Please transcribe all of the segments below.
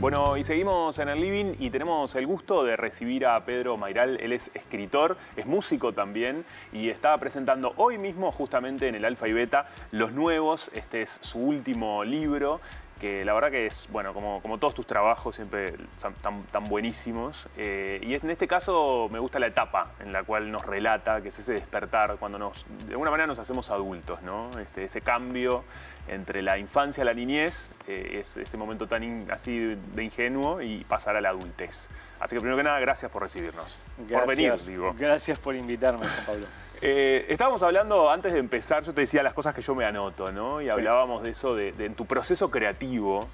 Bueno, y seguimos en el living y tenemos el gusto de recibir a Pedro Mayral. Él es escritor, es músico también y está presentando hoy mismo justamente en el Alfa y Beta Los Nuevos. Este es su último libro, que la verdad que es, bueno, como todos tus trabajos, siempre son tan buenísimos. Y en este caso me gusta la etapa en la cual nos relata, que es ese despertar, cuando de alguna manera nos hacemos adultos, ¿no? Ese cambio entre la infancia y la niñez, es ese momento tan así de ingenuo y pasar a la adultez. Así que primero que nada, gracias por recibirnos. Gracias, por venir, digo. Gracias por invitarme, Juan Pablo. Estábamos hablando, antes de empezar, yo te decía las cosas que yo me anoto, ¿no? Y sí, hablábamos de eso, de en tu proceso creativo,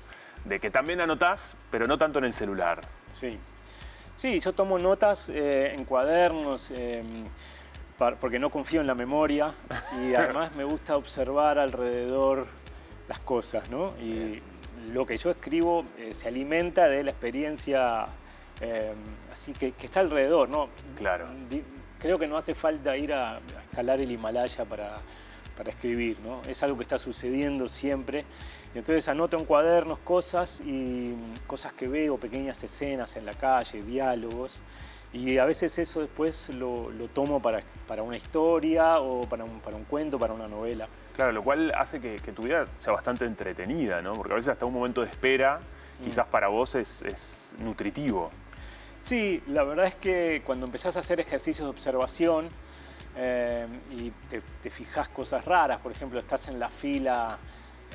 de que también anotás, pero no tanto en el celular. Sí, sí, yo tomo notas en cuadernos, porque no confío en la memoria y además me gusta observar alrededor las cosas, ¿no? Y lo que yo escribo se alimenta de la experiencia así que está alrededor, ¿no? Claro. Creo que no hace falta ir a escalar el Himalaya para escribir, ¿no? Es algo que está sucediendo siempre. Y entonces anoto en cuadernos cosas que veo, pequeñas escenas en la calle, diálogos. Y a veces eso después lo tomo para una historia o para un cuento, para una novela. Claro, lo cual hace que tu vida sea bastante entretenida, ¿no? Porque a veces hasta un momento de espera, quizás para vos es nutritivo. Sí, la verdad es que cuando empezás a hacer ejercicios de observación y te fijas cosas raras, por ejemplo, estás en la fila,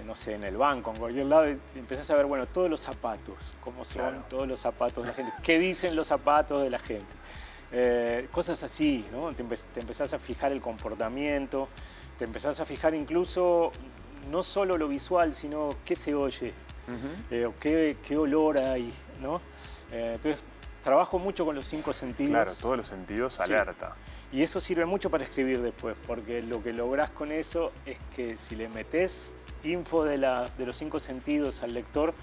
no sé, en el banco, en cualquier lado, y empezás a ver, bueno, todos los zapatos, cómo son, claro, todos los zapatos de la gente, qué dicen los zapatos de la gente. Cosas así, ¿no? Te empezás a fijar el comportamiento, te empezás a fijar incluso no solo lo visual, sino qué se oye, o qué olor hay, ¿no? Entonces, trabajo mucho con los 5 sentidos. Claro, todos los sentidos, sí, alerta. Y eso sirve mucho para escribir después, porque lo que lográs con eso es que si le metés info de los 5 sentidos al lector,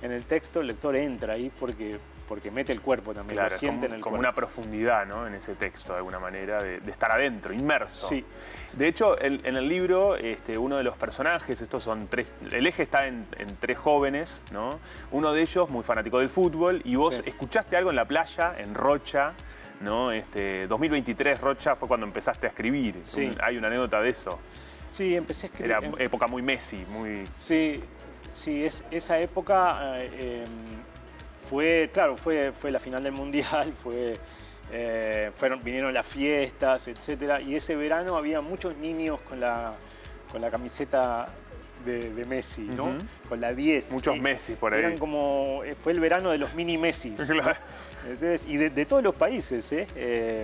en el texto el lector entra ahí porque mete el cuerpo también, claro, lo siente en el como cuerpo. Una profundidad, ¿no? En ese texto, de alguna manera, de estar adentro, inmerso. Sí. De hecho, en el libro, uno de los personajes, el eje está en 3 jóvenes, ¿no? Uno de ellos, muy fanático del fútbol, y vos escuchaste algo en la playa, en Rocha, ¿no? 2023, Rocha, fue cuando empezaste a escribir. Sí. Hay una anécdota de eso. Sí, empecé a escribir. Era época muy Messi, muy... Sí, esa época fue la final del Mundial, vinieron las fiestas, etc. Y ese verano había muchos niños con la camiseta de Messi, ¿no? Con la 10. Muchos Messi por ahí. Fue el verano de los mini Messi. Claro. Entonces, y de todos los países,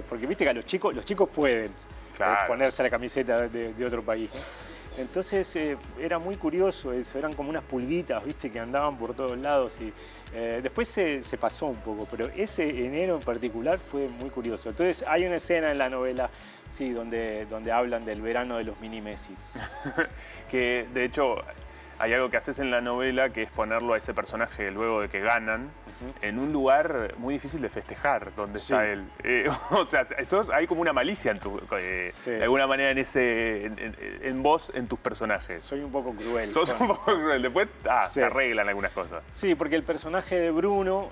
porque viste que los chicos pueden, claro, ponerse la camiseta de otro país, ¿no? Entonces era muy curioso eso, eran como unas pulguitas, ¿viste? Que andaban por todos lados y después se pasó un poco, pero ese enero en particular fue muy curioso. Entonces hay una escena en la novela, sí, donde hablan del verano de los mini Messis. Que de hecho hay algo que haces en la novela que es ponerlo a ese personaje luego de que ganan en un lugar muy difícil de festejar, donde está él. O sea, hay como una malicia de alguna manera en vos, en tus personajes. Soy un poco cruel. Sos un poco cruel. Después se arreglan algunas cosas. Sí, porque el personaje de Bruno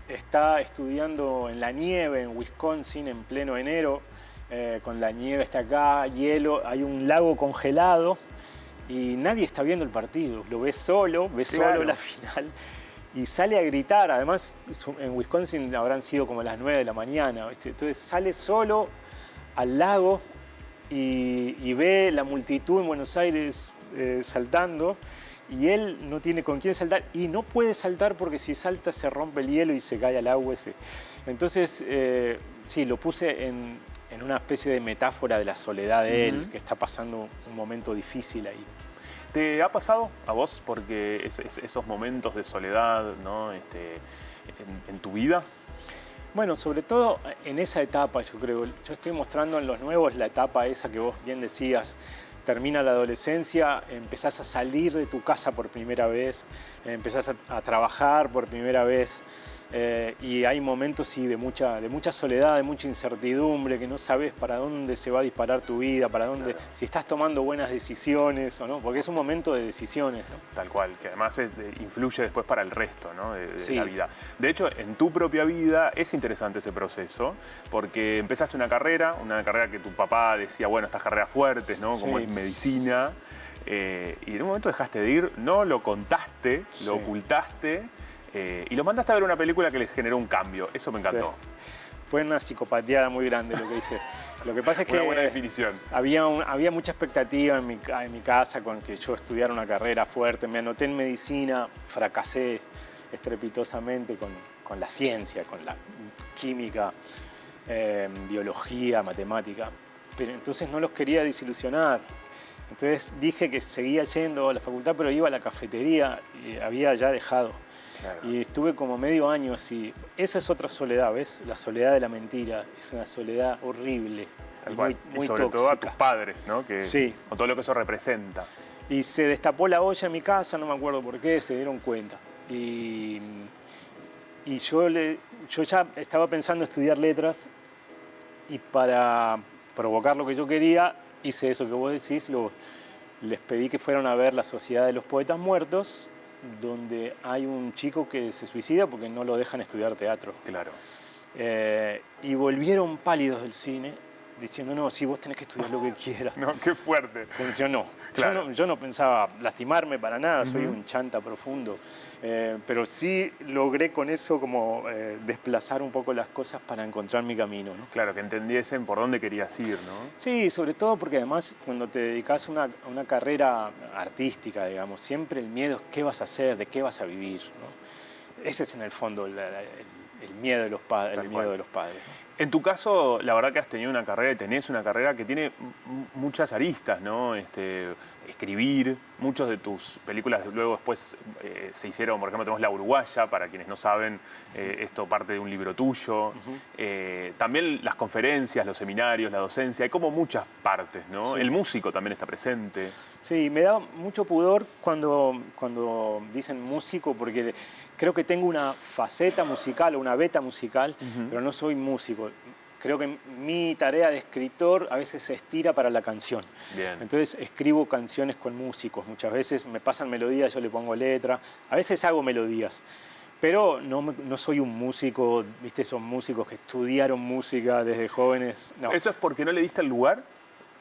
está estudiando en la nieve en Wisconsin en pleno enero. Con la nieve está acá, hielo, hay un lago congelado. Y nadie está viendo el partido, lo ves solo la final y sale a gritar. Además, en Wisconsin habrán sido como las 9 de la mañana, ¿viste? Entonces sale solo al lago y ve la multitud en Buenos Aires saltando y él no tiene con quién saltar y no puede saltar porque si salta se rompe el hielo y se cae al agua ese. Entonces, sí, lo puse en una especie de metáfora de la soledad de él, que está pasando un momento difícil ahí. ¿Te ha pasado a vos? Porque esos momentos de soledad, ¿no? en tu vida. Bueno, sobre todo en esa etapa, yo creo. Yo estoy mostrando en Los Nuevos la etapa esa que vos bien decías. Termina la adolescencia, empezás a salir de tu casa por primera vez, empezás a trabajar por primera vez. Y hay momentos sí, de mucha soledad, de mucha incertidumbre, que no sabes para dónde se va a disparar tu vida, para dónde, Claro. si estás tomando buenas decisiones o no, porque es un momento de decisiones, ¿no? Tal cual, que además influye después para el resto, ¿no? de Sí. la vida. De hecho, en tu propia vida es interesante ese proceso, porque empezaste una carrera que tu papá decía, bueno, estas carreras fuertes, ¿no? Como Sí. en medicina, y en un momento dejaste de ir, no lo contaste, Sí. lo ocultaste, y lo mandaste a ver una película que le generó un cambio. Eso me encantó. Sí. Fue una psicopateada muy grande lo que hice. Lo que pasa es que Una buena definición. había mucha expectativa en mi casa con que yo estudiara una carrera fuerte. Me anoté en medicina, fracasé estrepitosamente con la ciencia, con la química, biología, matemática. Pero entonces no los quería desilusionar. Entonces dije que seguía yendo a la facultad, pero iba a la cafetería y había ya dejado. Claro. Y estuve como medio año así. Esa es otra soledad, ¿ves? La soledad de la mentira. Es una soledad horrible. Tal Y cual. muy Y sobre todo a tus tóxica. padres, ¿no? Que, Sí. con todo lo que eso representa. Y se destapó la olla en mi casa, no me acuerdo por qué, se dieron cuenta. Y yo ya estaba pensando estudiar letras y para provocar lo que yo quería, hice eso que vos decís, les pedí que fueran a ver La Sociedad de los Poetas Muertos, donde hay un chico que se suicida porque no lo dejan estudiar teatro. Claro. Y volvieron pálidos del cine, diciendo, no, sí, vos tenés que estudiar lo que quieras. No, qué fuerte. Funcionó. Claro. Yo no pensaba lastimarme para nada, soy un chanta profundo, pero sí logré con eso como desplazar un poco las cosas para encontrar mi camino, ¿no? Claro, que entendiesen por dónde querías ir, ¿no? Sí, sobre todo porque además cuando te dedicas a una carrera artística, digamos, siempre el miedo es qué vas a hacer, de qué vas a vivir, ¿no? Ese es en el fondo el miedo de los padres. Tal El cual. miedo de los padres, ¿no? En tu caso, la verdad que has tenido una carrera y tenés una carrera que tiene muchas aristas, ¿no? Escribir, muchas de tus películas luego después se hicieron, por ejemplo, tenemos La Uruguaya, para quienes no saben, esto parte de un libro tuyo. También las conferencias, los seminarios, la docencia, hay como muchas partes, ¿no? Sí. El músico también está presente. Sí, me da mucho pudor cuando dicen músico, porque creo que tengo una faceta musical o una beta musical, pero no soy músico. Creo que mi tarea de escritor a veces se estira para la canción. Bien. Entonces escribo canciones con músicos. Muchas veces me pasan melodías, yo le pongo letra. A veces hago melodías. Pero no soy un músico, ¿viste? Son músicos que estudiaron música desde jóvenes. No. ¿Eso es porque no le diste el lugar,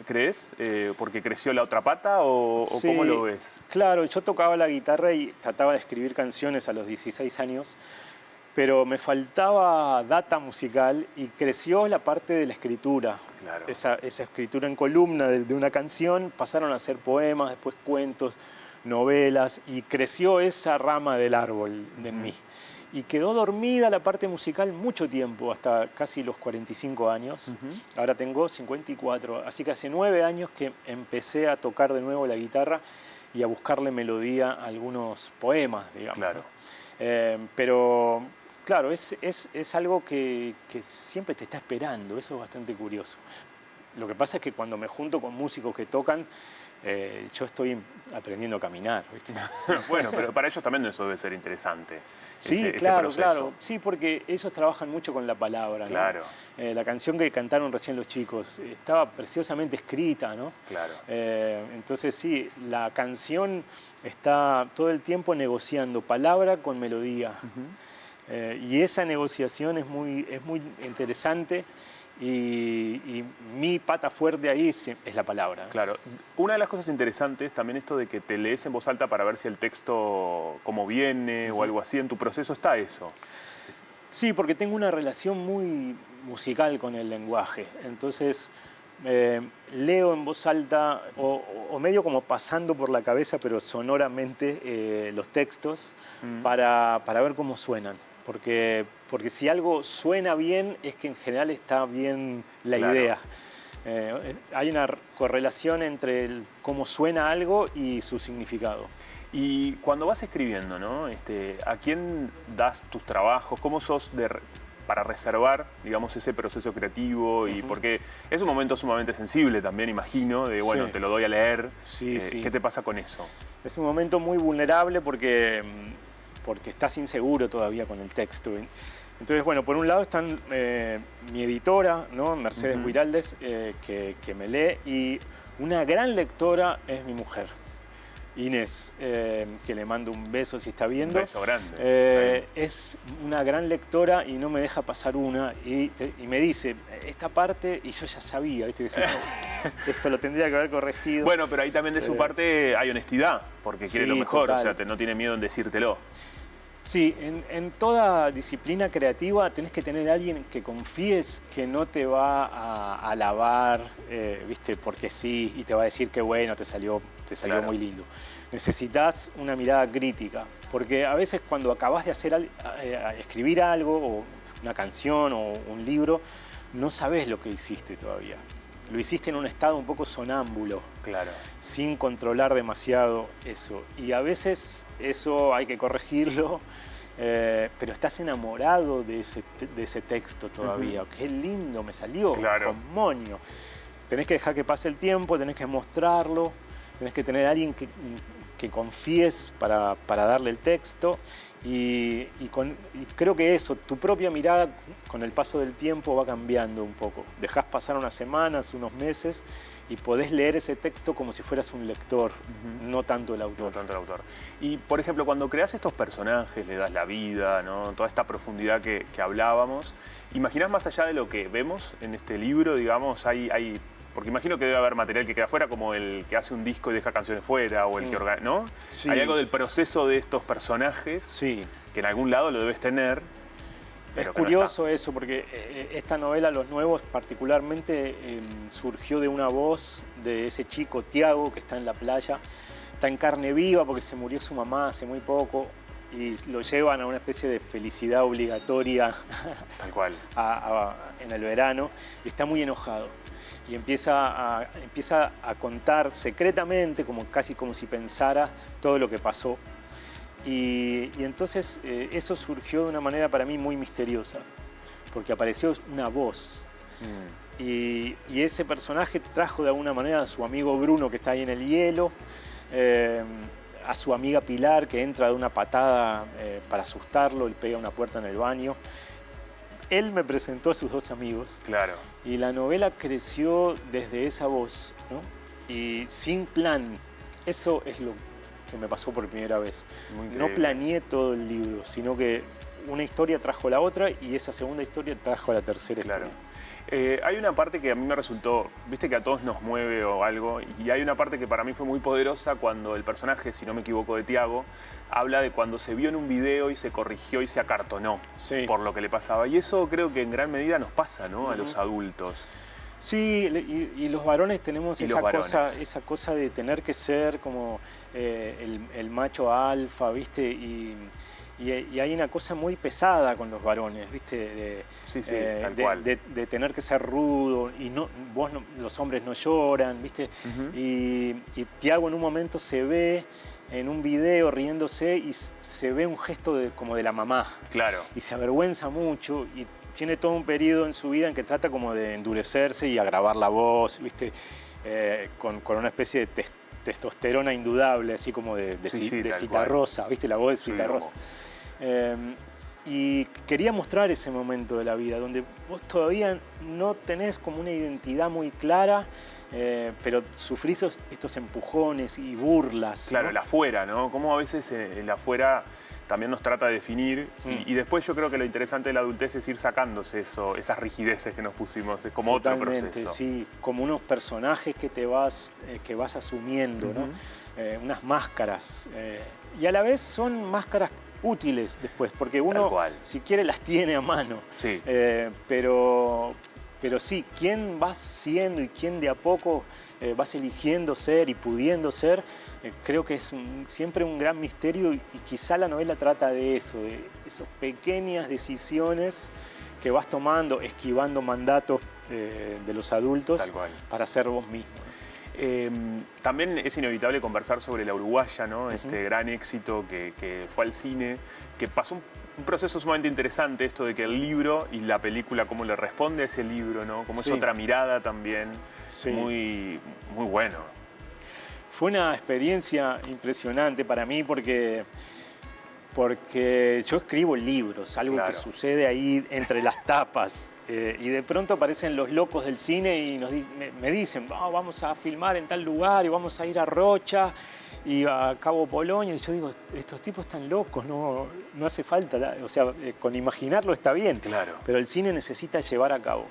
crees? ¿Porque creció la otra pata o Sí, cómo lo ves? Claro, yo tocaba la guitarra y trataba de escribir canciones a los 16 años, pero me faltaba data musical y creció la parte de la escritura. Claro. Esa escritura en columna de una canción, pasaron a ser poemas, después cuentos, novelas, y creció esa rama del árbol de mí. Y quedó dormida la parte musical mucho tiempo, hasta casi los 45 años. Ahora tengo 54, así que hace 9 años que empecé a tocar de nuevo la guitarra y a buscarle melodía a algunos poemas, digamos. Claro. Pero, claro, es algo que siempre te está esperando, eso es bastante curioso. Lo que pasa es que cuando me junto con músicos que tocan, yo estoy aprendiendo a caminar, ¿viste? Bueno, pero para ellos también eso debe ser interesante. Sí, ese claro, proceso. claro. Sí, porque ellos trabajan mucho con la palabra, ¿no? Claro. La canción que cantaron recién los chicos estaba preciosamente escrita, ¿no? Claro. Entonces sí, la canción está todo el tiempo negociando palabra con melodía. Y esa negociación es muy interesante. Y mi pata fuerte ahí es la palabra. Claro. Una de las cosas interesantes también esto de que te lees en voz alta para ver si el texto cómo viene o algo así. ¿En tu proceso está eso? Sí, porque tengo una relación muy musical con el lenguaje. Entonces leo en voz alta o medio como pasando por la cabeza, pero sonoramente los textos para ver cómo suenan. Porque si algo suena bien, es que en general está bien la idea. Hay una correlación entre cómo suena algo y su significado. Y cuando vas escribiendo, ¿no? ¿A quién das tus trabajos? ¿Cómo sos para reservar, digamos, ese proceso creativo? Y porque es un momento sumamente sensible también, imagino, de, bueno, Sí. te lo doy a leer. Sí, sí. ¿Qué te pasa con eso? Es un momento muy vulnerable porque porque estás inseguro todavía con el texto. Entonces, bueno, por un lado están mi editora, ¿no? Mercedes Guiraldes, que me lee, y una gran lectora es mi mujer, Inés, que le mando un beso si está viendo. Un beso grande. Es una gran lectora y no me deja pasar una. Y me dice, esta parte, y yo ya sabía, ¿viste? Que esto lo tendría que haber corregido. Bueno, pero ahí también de su parte hay honestidad, porque quiere lo mejor, total. o sea, no tiene miedo en decírtelo. Sí, en toda disciplina creativa tenés que tener a alguien que confíes que no te va a alabar, ¿viste? Porque sí, y te va a decir que bueno, te salió claro, muy lindo. Necesitas una mirada crítica, porque a veces cuando acabás de escribir algo, o una canción o un libro, no sabés lo que hiciste todavía. Lo hiciste en un estado un poco sonámbulo, claro, sin controlar demasiado eso. Y a veces eso hay que corregirlo, pero estás enamorado de ese texto todavía. Qué lindo me salió, claro, con moño. Tenés que dejar que pase el tiempo, tenés que mostrarlo, tenés que tener a alguien que confíes para darle el texto. Y creo que eso, tu propia mirada con el paso del tiempo va cambiando un poco. Dejás pasar unas semanas, unos meses y podés leer ese texto como si fueras un lector, no tanto el autor. No tanto el autor. Y, por ejemplo, cuando creas estos personajes, le das la vida, ¿no? Toda esta profundidad que hablábamos, ¿imaginás más allá de lo que vemos en este libro, digamos, hay porque imagino que debe haber material que queda fuera, como el que hace un disco y deja canciones fuera, o el que organiza, ¿no? Sí. Hay algo del proceso de estos personajes que en algún lado lo debes tener. Es curioso eso, porque esta novela, Los Nuevos, particularmente surgió de una voz de ese chico, Tiago, que está en la playa. Está en carne viva porque se murió su mamá hace muy poco y lo llevan a una especie de felicidad obligatoria. Tal cual. En el verano, y está muy enojado. Y empieza a contar secretamente, casi como si pensara todo lo que pasó. Y entonces eso surgió de una manera para mí muy misteriosa, porque apareció una voz. Y ese personaje trajo de alguna manera a su amigo Bruno, que está ahí en el hielo, a su amiga Pilar, que entra de una patada para asustarlo, le pega una puerta en el baño. Él me presentó a sus dos amigos. Claro. Y la novela creció desde esa voz, ¿no? Y sin plan. Eso es lo que me pasó por primera vez. No planeé todo el libro, sino que una historia trajo la otra y esa segunda historia trajo la tercera historia. Hay una parte que a mí me resultó, viste que a todos nos mueve o algo, y hay una parte que para mí fue muy poderosa cuando el personaje, si no me equivoco, de Tiago, habla de cuando se vio en un video y se corrigió y se acartonó por lo que le pasaba. Y eso creo que en gran medida nos pasa, ¿no? A los adultos. Sí, y los varones tenemos esa cosa de tener que ser como el macho alfa, ¿viste? Y hay una cosa muy pesada con los varones, ¿viste? Tal cual. De tener que ser rudo, y los hombres no lloran, ¿viste? Y Tiago en un momento se ve en un video riéndose y se ve un gesto como de la mamá. Claro. Y se avergüenza mucho y tiene todo un periodo en su vida en que trata como de endurecerse y agravar la voz, ¿viste? Con una especie de testosterona indudable, así como de Citarrosa, ¿viste? La voz de Citarrosa. Y quería mostrar ese momento de la vida donde vos todavía no tenés como una identidad muy clara, pero sufrís estos empujones y burlas. Claro, ¿no? el afuera, ¿no? Cómo a veces el afuera también nos trata de definir y después yo creo que lo interesante de la adultez es ir sacándose esas rigideces que nos pusimos, es como Totalmente, otro proceso. Sí, como unos personajes que vas asumiendo, ¿no? Unas máscaras. Y a la vez son máscaras útiles después, porque uno, si quiere, las tiene a mano. Sí. Pero sí, quién vas siendo y quién de a poco vas eligiendo ser y pudiendo ser, creo que es siempre un gran misterio y quizá la novela trata de eso, de esas pequeñas decisiones que vas tomando, esquivando mandatos de los adultos para ser vos mismo. También es inevitable conversar sobre La Uruguaya, ¿no? Este gran éxito que fue al cine, que pasó un proceso sumamente interesante, esto de que el libro y la película, cómo le responde a ese libro, ¿no? Como es otra mirada también, muy, muy bueno. Fue una experiencia impresionante para mí porque porque yo escribo libros, algo Claro. que sucede ahí entre las tapas. Y de pronto aparecen los locos del cine y me dicen, vamos a filmar en tal lugar y vamos a ir a Rocha y a Cabo Polonio. Y yo digo, estos tipos están locos, no hace falta. O sea, con imaginarlo está bien. Claro. Pero el cine necesita llevar a cabo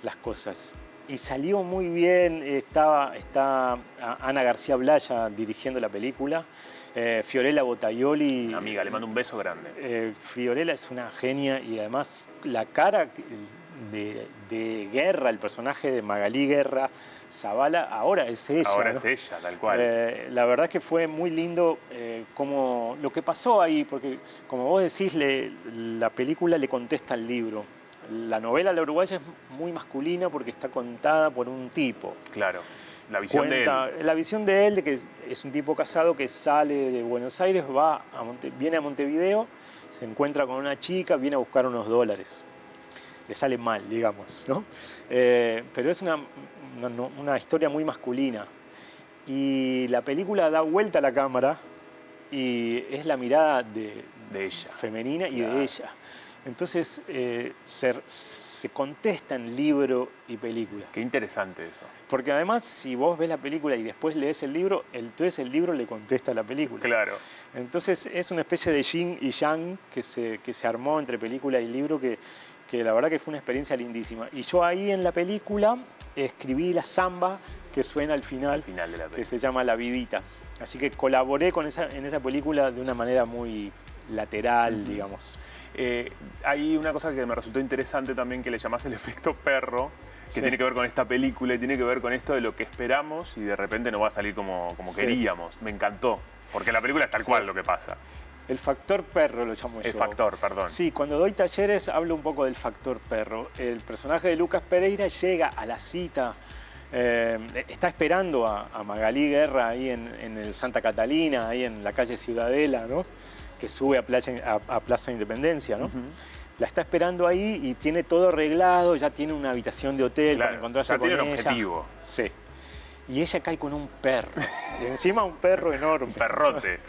las cosas. Y salió muy bien. Está Ana García Blaya dirigiendo la película. Fiorella Bottaioli. Amiga, le mando un beso grande. Fiorella es una genia y además la cara de Guerra, el personaje de Magalí Guerra Zavala, ahora es ella. Ahora ¿no? es ella, tal cual. La verdad que fue muy lindo como lo que pasó ahí, porque como vos decís, la película le contesta al libro. La novela La Uruguaya es muy masculina porque está contada por un tipo. Claro. La visión de él. La visión de él, de que es un tipo casado que sale de Buenos Aires, viene a Montevideo, se encuentra con una chica, viene a buscar unos dólares. Le sale mal, digamos, ¿no? Pero es una historia muy masculina. Y la película da vuelta a la cámara y es la mirada de ella. Femenina y Claro. de ella. Entonces se contesta en libro y película. Qué interesante eso. Porque además, si vos ves la película y después lees el libro, entonces el libro le contesta a la película. Claro. Entonces es una especie de yin y yang que se armó entre película y libro que la verdad que fue una experiencia lindísima. Y yo ahí en la película escribí la samba que suena al final de la película, que se llama La Vidita. Así que colaboré en esa película de una manera muy lateral, digamos. Hay una cosa que me resultó interesante también, que le llamás el efecto perro, que Sí. tiene que ver con esta película y tiene que ver con esto de lo que esperamos y de repente no va a salir como Sí. queríamos. Me encantó, porque la película es tal cual lo que pasa. El factor perro lo llamo yo. El factor, perdón. Sí, cuando doy talleres hablo un poco del factor perro. El personaje de Lucas Pereira llega a la cita, está esperando a Magalí Guerra ahí en el Santa Catalina, ahí en la calle Ciudadela, ¿no? Que sube a Plaza Independencia, ¿no? La está esperando ahí y tiene todo arreglado, ya tiene una habitación de hotel para encontrarse ya con tiene ella. un objetivo. Sí. Y ella cae con un perro. Y encima un perro enorme. Un perrote.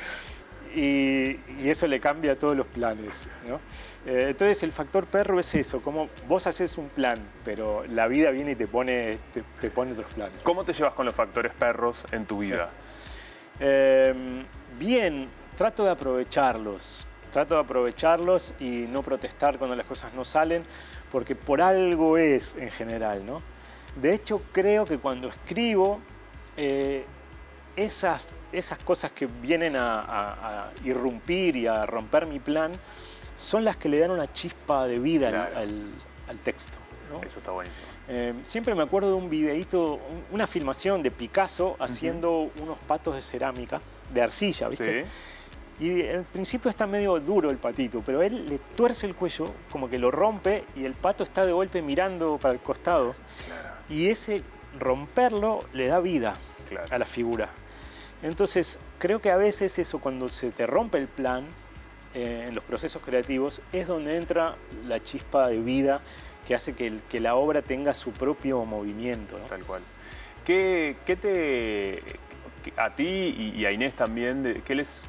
Y eso le cambia todos los planes, ¿no? Entonces el factor perro es eso, como vos haces un plan, pero la vida viene y te pone otros planes. ¿Cómo te llevas con los factores perros en tu vida? Sí. Bien, trato de aprovecharlos y no protestar cuando las cosas no salen, porque por algo es en general, ¿no? De hecho, creo que cuando escribo, esas cosas que vienen a irrumpir y a romper mi plan son las que le dan una chispa de vida Claro. al texto, ¿no? Eso está buenísimo. Siempre me acuerdo de un videíto, una filmación de Picasso haciendo unos patos de cerámica, de arcilla, ¿viste? Sí. Y al principio está medio duro el patito, pero él le tuerce el cuello, como que lo rompe y el pato está de golpe mirando para el costado. Claro. Y ese romperlo le da vida Claro. a la figura. Entonces, creo que a veces eso, cuando se te rompe el plan en los procesos creativos, es donde entra la chispa de vida que hace que la obra tenga su propio movimiento, ¿no? Tal cual. A ti y a Inés también, ¿qué les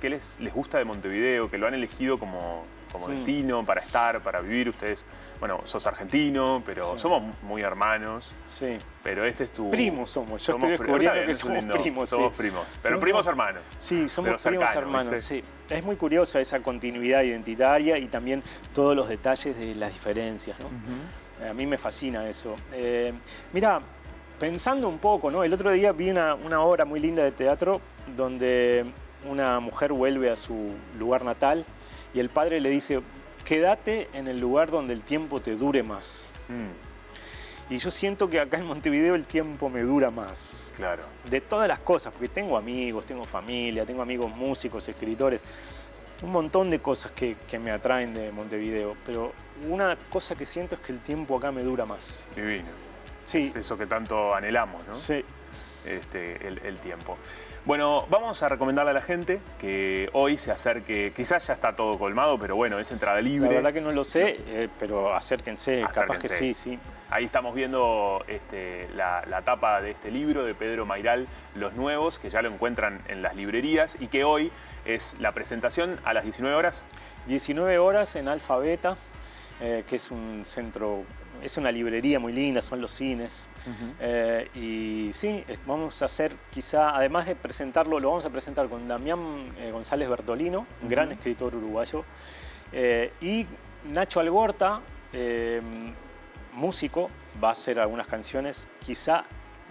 gusta de Montevideo? Que lo han elegido como destino para estar, para vivir. Ustedes, bueno, sos argentino, pero Sí. somos muy hermanos. Sí. Pero este es tu... Primos somos. Yo Somos estoy descubriendo está bien, que eso es somos lindo. primos. Somos sí. primos. Pero Somos- primos hermanos. Sí, somos Pero primos cercanos, hermanos, ¿viste? sí. Es muy curiosa esa continuidad identitaria y también todos los detalles de las diferencias, ¿no? A mí me fascina eso. Mira, pensando un poco, ¿no? El otro día vi una obra muy linda de teatro donde una mujer vuelve a su lugar natal y el padre le dice, quédate en el lugar donde el tiempo te dure más. Y yo siento que acá en Montevideo el tiempo me dura más. Claro. De todas las cosas, porque tengo amigos, tengo familia, tengo amigos músicos, escritores, un montón de cosas que me atraen de Montevideo, pero una cosa que siento es que el tiempo acá me dura más. Divino. Sí, Es eso que tanto anhelamos, ¿no? sí. El tiempo. Bueno, vamos a recomendarle a la gente que hoy se acerque, quizás ya está todo colmado, pero bueno, es entrada libre. La verdad que no lo sé, pero acérquense, capaz que Acérquense. sí, sí. Ahí estamos viendo la tapa de este libro de Pedro Mayral, Los Nuevos, que ya lo encuentran en las librerías y que hoy es la presentación a las 19 horas. 19 horas en Alfa Beta, que es un centro, es una librería muy linda, son los cines. Y sí, vamos a hacer quizá, además de presentarlo, lo vamos a presentar con Damián González Bertolino, un gran escritor uruguayo, y Nacho Algorta, músico, va a hacer algunas canciones. Quizá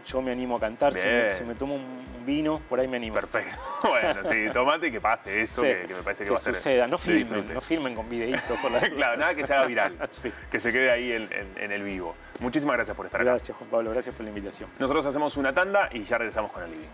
yo me animo a cantar, si me tomo un vino, por ahí me animo. Perfecto. Bueno, sí, tomate y que pase eso, sí, que me parece que va a ser. Suceda. No filmen con videitos. Claro, nada que se haga viral, sí. Que se quede ahí en el vivo. Muchísimas gracias por estar acá. Gracias, Juan Pablo, gracias por la invitación. Nosotros hacemos una tanda y ya regresamos con el living.